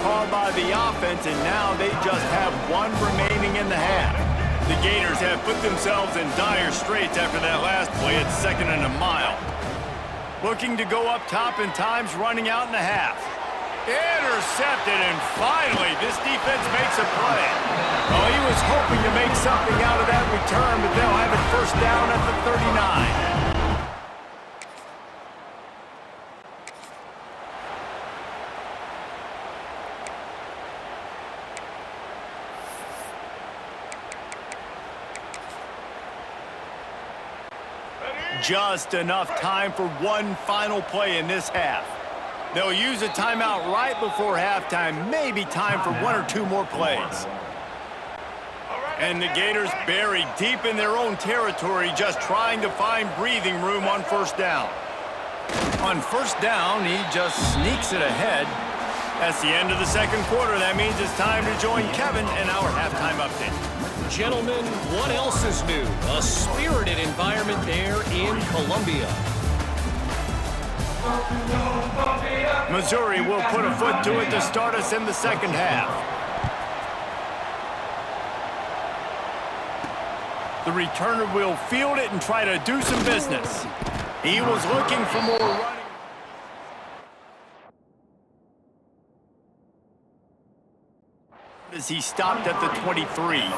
called by the offense, and now they just have one remaining in the half. The Gators have put themselves in dire straits after that last play at 2nd and a mile. Looking to go up top, and time's running out in the half. Intercepted, and finally this defense makes a play. Well, he was hoping to make something out of that return, but they'll have it first down at the 39. Just enough time for one final play in this half. They'll use a timeout right before halftime, maybe time for one or two more plays. And the Gators buried deep in their own territory, just trying to find breathing room on first down. On first down, he just sneaks it ahead. That's the end of the second quarter. That means it's time to join Kevin in our halftime update. Gentlemen, what else is new? A spirited environment there in Columbia. Missouri will put a foot to it to start us in the second half. The returner will field it and try to do some business. He was looking for more running. As he stopped at the 23. Florida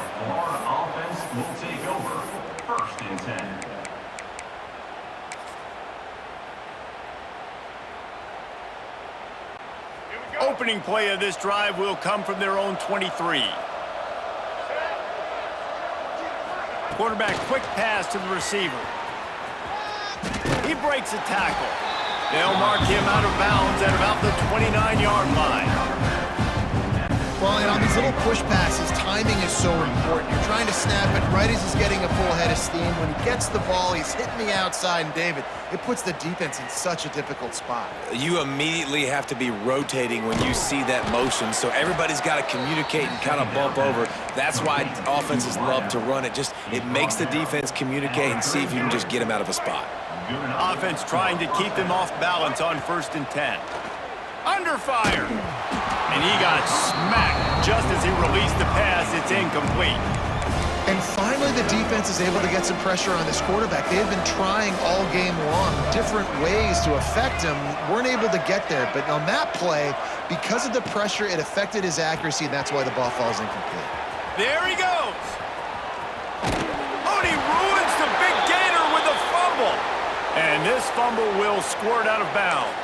offense will take over 1st and 10. Opening play of this drive will come from their own 23. Quarterback quick pass to the receiver. He breaks a tackle. They'll mark him out of bounds at about the 29-yard line. Well, and on these little push passes, timing is so important. You're trying to snap it right as he's getting a full head of steam. When he gets the ball, he's hitting the outside, and David, it puts the defense in such a difficult spot. You immediately have to be rotating when you see that motion, so everybody's got to communicate and kind of bump over. That's why offenses love to run it. It makes the defense communicate and see if you can just get him out of a spot. Offense trying to keep them off balance on 1st and 10. Under fire. And he got smacked just as he released the pass. It's incomplete. And finally, the defense is able to get some pressure on this quarterback. They've been trying all game long different ways to affect him. Weren't able to get there. But on that play, because of the pressure, it affected his accuracy, and that's why the ball falls incomplete. There he goes. Oh, and he ruins the big Gator with a fumble. And this fumble will squirt out of bounds.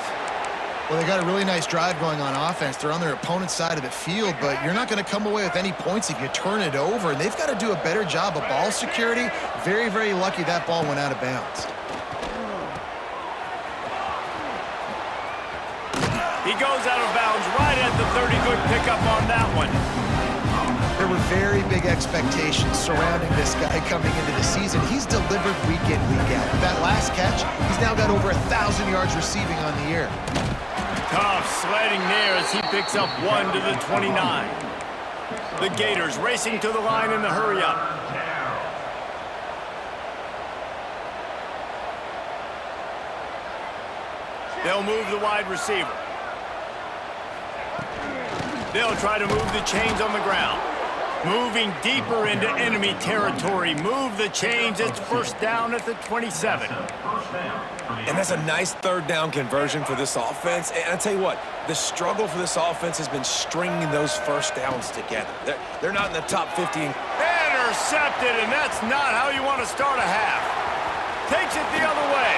Well, they got a really nice drive going on offense. They're on their opponent's side of the field, but you're not going to come away with any points if you turn it over. And they've got to do a better job of ball security. Very, very lucky that ball went out of bounds. He goes out of bounds right at the 30. Good pickup on that one. There were very big expectations surrounding this guy coming into the season. He's delivered week in, week out. With that last catch, he's now got over 1,000 yards receiving on the year. Tough sledding there as he picks up 1 to the 29. The Gators racing to the line in the hurry-up. They'll move the wide receiver. They'll try to move the chains on the ground. Moving deeper into enemy territory. Move the chains. It's first down at the 27. And that's a nice 3rd down conversion for this offense. And I tell you what, the struggle for this offense has been stringing those first downs together. They're not in the top 50. Intercepted, and that's not how you want to start a half. Takes it the other way.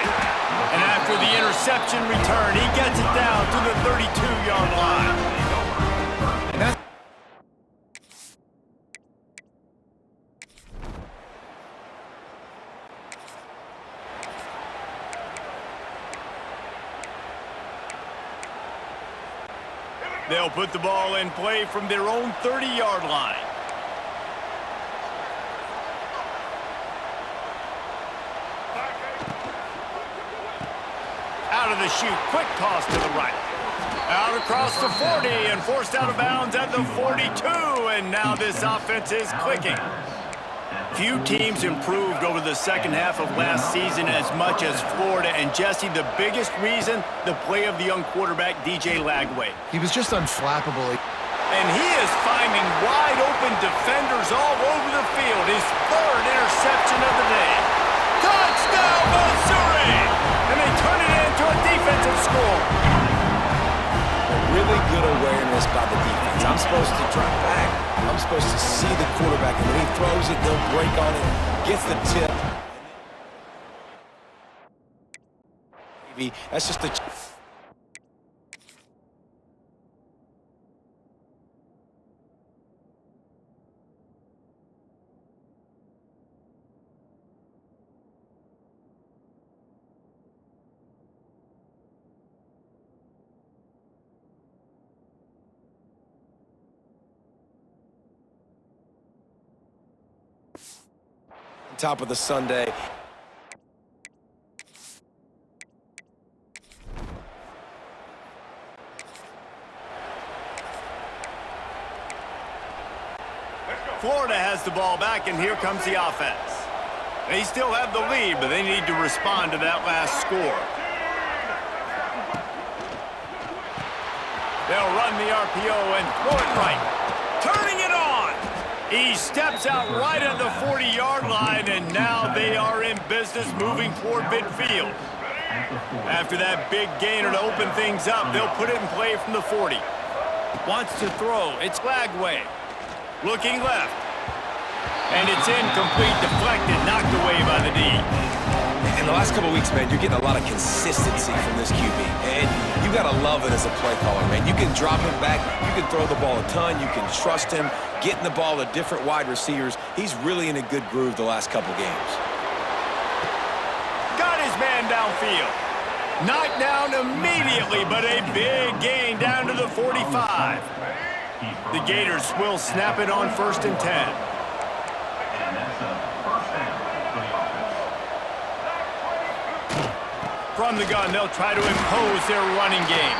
And after the interception return, he gets it down to the 32-yard line. They'll put the ball in play from their own 30-yard line. Out of the chute, quick toss to the right. Out across the 40 and forced out of bounds at the 42. And now this offense is clicking. Few teams improved over the second half of last season as much as Florida. And Jesse, the biggest reason, the play of the young quarterback, DJ Lagway. He was just unflappable. And he is finding wide-open defenders all over the field. His third interception of the day. Touchdown, Missouri! And they turn it into a defensive score. Really good awareness by the defense. I'm supposed to drop back. I'm supposed to see the quarterback. And when he throws it, they'll break on it, gets the tip. That's just the... top of the Sunday. Florida has the ball back, and here comes the offense. They still have the lead, but they need to respond to that last score. They'll run the RPO and throw it right. Turning it on! He steps out right at the 40-yard line, and now they are in business moving toward midfield. After that big gainer to open things up, they'll put it in play from the 40. Wants to throw. It's Lagway. Looking left. And it's incomplete, deflected, knocked away by the D. In the last couple of weeks, man, you're getting a lot of consistency from this QB. And you got to love it as a play caller, man. You can drop him back. You can throw the ball a ton. You can trust him, getting the ball to different wide receivers. He's really in a good groove the last couple games. Got his man downfield. Knocked down immediately, but a big gain down to the 45. The Gators will snap it on 1st and 10. And that's a first down for the offense. From the gun, they'll try to impose their running game.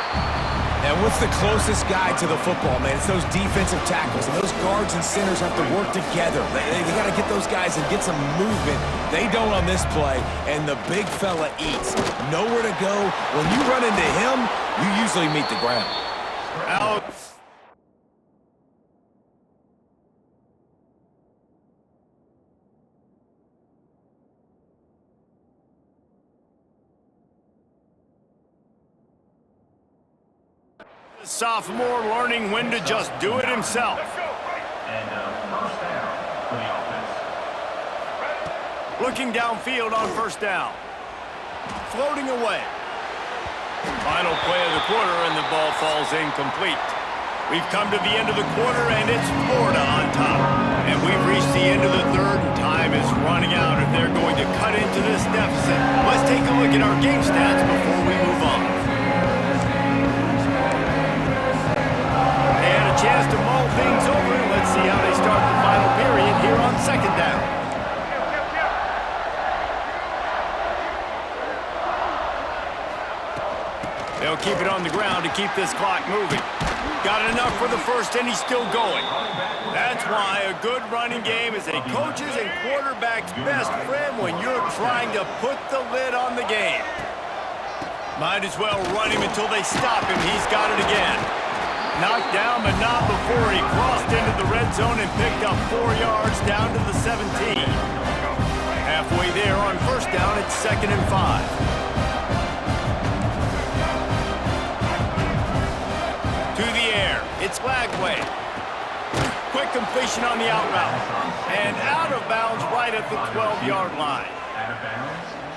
And what's the closest guy to the football, man? It's those defensive tackles. And those guards and centers have to work together. They got to get those guys and get some movement. They don't on this play, and the big fella eats. Nowhere to go. When you run into him, you usually meet the ground. Out. Sophomore learning when to just do it himself. And first down for the offense. Looking downfield on 1st down. Floating away. Final play of the quarter, and the ball falls incomplete. We've come to the end of the quarter, and it's Florida on top. And we've reached the end of the third, and time is running out if they're going to cut into this deficit. Let's take a look at our game stats before we move on. Chance to mull things over. Let's see how they start the final period here on 2nd down. They'll keep it on the ground to keep this clock moving. Got enough for the first, and he's still going. That's why a good running game is a coach's and quarterback's best friend when you're trying to put the lid on the game. Might as well run him until they stop him. He's got it again. Knocked down, but not before he crossed into the red zone and picked up 4 yards down to the 17. Halfway there on 1st down, it's 2nd and 5. To the air, it's Lagway. Quick completion on the out route. And out of bounds right at the 12-yard line.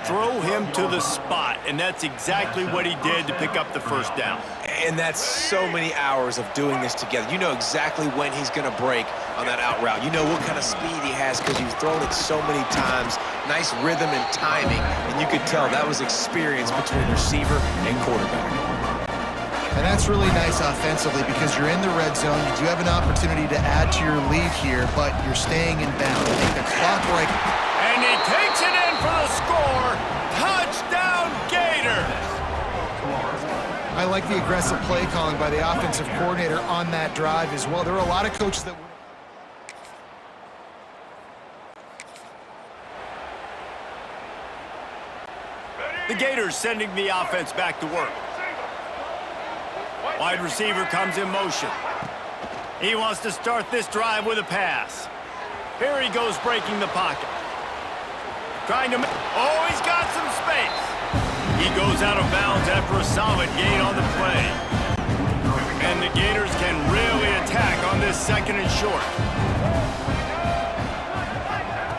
Throw him to the spot, and that's exactly what he did to pick up the 1st down. And that's so many hours of doing this together. You know exactly when he's going to break on that out route. You know what kind of speed he has because you've thrown it so many times. Nice rhythm and timing, and you could tell that was experience between receiver and quarterback. And that's really nice offensively because you're in the red zone. You do have an opportunity to add to your lead here, but you're staying in bounds. I think the clock right. And he takes it in for the score. Touchdown, Gators! I like the aggressive play calling by the offensive coordinator on that drive as well. There were a lot of coaches that The Gators sending the offense back to work. Wide receiver comes in motion. He wants to start this drive with a pass. Here he goes breaking the pocket. Trying to... Oh, he's got some space. He goes out of bounds after a solid gain on the play. And the Gators can really attack on this second and short.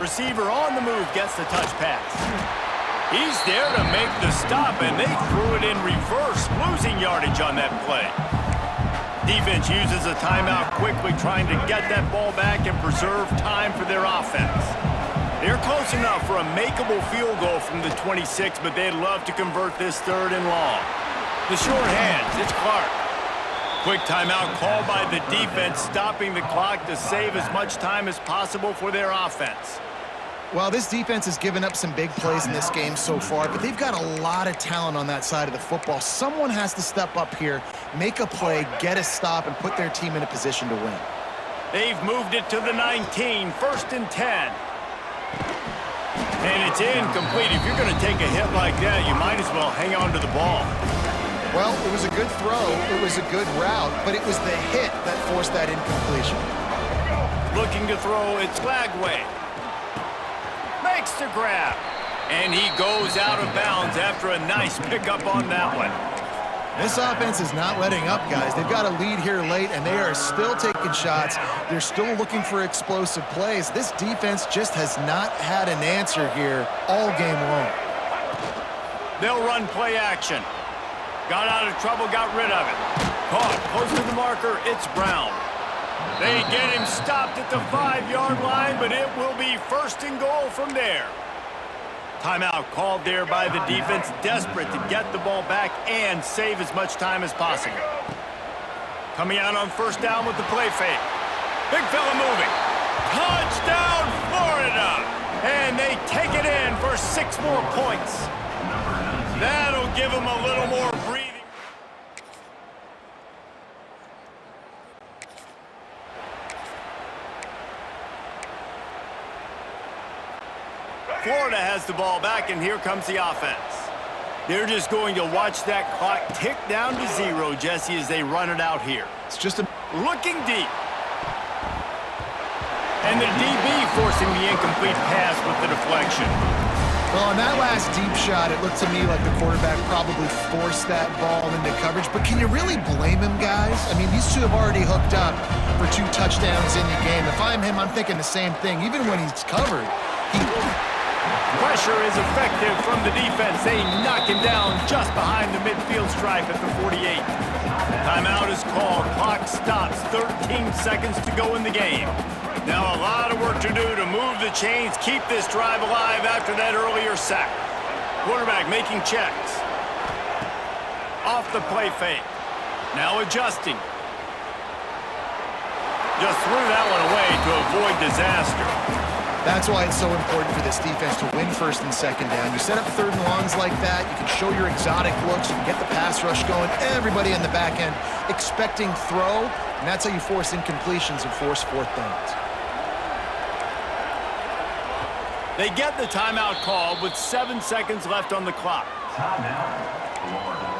Receiver on the move gets the touch pass. He's there to make the stop, and they threw it in reverse, losing yardage on that play. Defense uses a timeout quickly, trying to get that ball back and preserve time for their offense. They're close enough for a makeable field goal from the 26, but they'd love to convert this third and long. The short hands, it's Clark. Quick timeout called by the defense, stopping the clock to save as much time as possible for their offense. Well, this defense has given up some big plays in this game so far, but they've got a lot of talent on that side of the football. Someone has to step up here, make a play, get a stop, and put their team in a position to win. They've moved it to the 19, 1st and 10. And it's incomplete. If you're going to take a hit like that, you might as well hang on to the ball. Well, it was a good throw, it was a good route, but it was the hit that forced that incompletion. Looking to throw, it's Lagway. Makes the grab. And he goes out of bounds after a nice pickup on that one. This offense is not letting up, guys. They've got a lead here late, and they are still taking shots. They're still looking for explosive plays. This defense just has not had an answer here all game long. They'll run play action. Got out of trouble, got rid of it. Caught, close to the marker, it's Brown. They get him stopped at the 5-yard line, but it will be 1st and goal from there. Timeout called there by the defense, desperate to get the ball back and save as much time as possible. Coming out on 1st down with the play fake. Big fella moving. Touchdown, Florida! And they take it in for 6 more points. That'll give them a little more breathing. Florida has the ball back, and here comes the offense. They're just going to watch that clock tick down to 0, Jesse, as they run it out here. It's just a... Looking deep. And the DB forcing the incomplete pass with the deflection. Well, on that last deep shot, it looked to me like the quarterback probably forced that ball into coverage. But can you really blame him, guys? I mean, these two have already hooked up for 2 touchdowns in the game. If I'm him, I'm thinking the same thing. Even when he's covered, Pressure is effective from the defense. They knock him down just behind the midfield stripe at the 48. Timeout is called. Clock stops. 13 seconds to go in the game. Now a lot of work to do to move the chains, keep this drive alive after that earlier sack. Quarterback making checks. Off the play fake. Now adjusting. Just threw that one away to avoid disaster. That's why it's so important for this defense to win 1st and 2nd down. You set up 3rd and longs like that, you can show your exotic looks, you can get the pass rush going, everybody in the back end expecting throw, and that's how you force incompletions and force 4th downs. They get the timeout called with 7 seconds left on the clock. Timeout, Florida.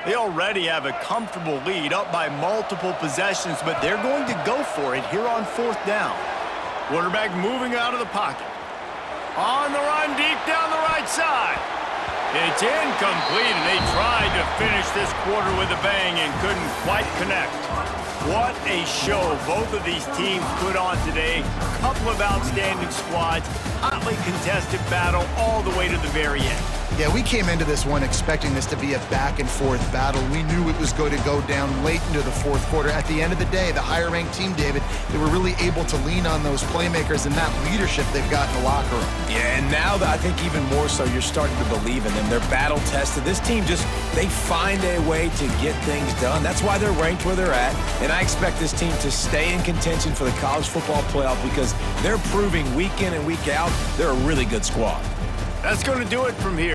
They already have a comfortable lead, up by multiple possessions, but they're going to go for it here on 4th down. Quarterback moving out of the pocket. On the run, deep down the right side. It's incomplete, and they tried to finish this quarter with a bang and couldn't quite connect. What a show both of these teams put on today. A couple of outstanding squads, hotly contested battle all the way to the very end. Yeah, we came into this one expecting this to be a back-and-forth battle. We knew it was going to go down late into the fourth quarter. At the end of the day, the higher-ranked team, David, they were really able to lean on those playmakers and that leadership they've got in the locker room. Yeah, and now I think even more so, you're starting to believe in them. They're battle-tested. This team they find a way to get things done. That's why they're ranked where they're at, and I expect this team to stay in contention for the college football playoff because they're proving week in and week out they're a really good squad. That's going to do it from here.